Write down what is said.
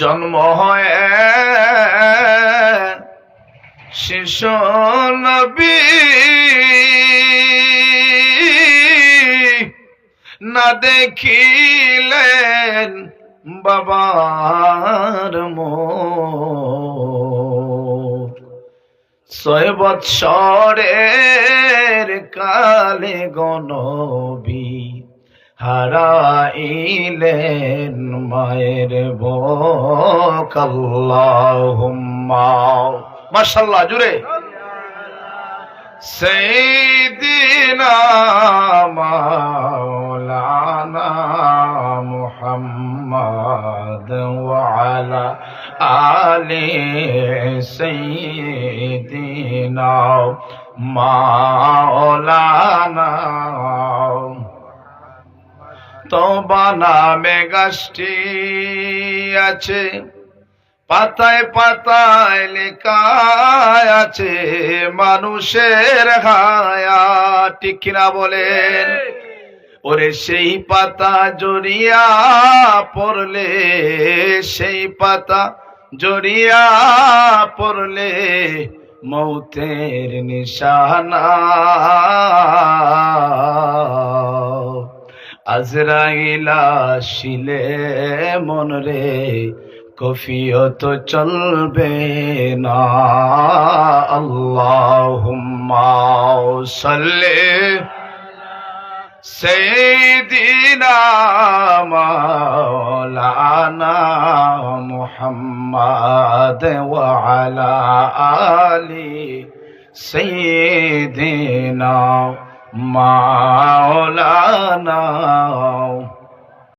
জন্ম হয় শিশু নবী, না দেখিলেন বাবার মুখ। 6 বৎসরের কালে গনবী হারাইলেন মায়ের বুক। আল্লাহুম্মা মাশাআল্লাহ জুড়ে সাইয়্যিদিনা মাওলানা মুহাম্মদ ওয়া আলা আলি সাইয়্যিদিনা মাওলানা। তওবা নামে গাছটি আছে, পাতায় পাতায় লেখা আছে মানুষের হায়াত। ঠিক কিনা বলেন? ওরে সেই পাতা জড়িয়া পড়লে, সেই পাতা জড়িয়া পড়লে মৌতের নিশানা। আজরাইল আসিলে মনরে কফিয়ত চলবে না। আল্লাহুম্মা সাল্লি সাইয়্যিদিনা মাওলানা মুহাম্মদ ওয়া আলা আলি সাইয়্যিদিনা মাওলানা।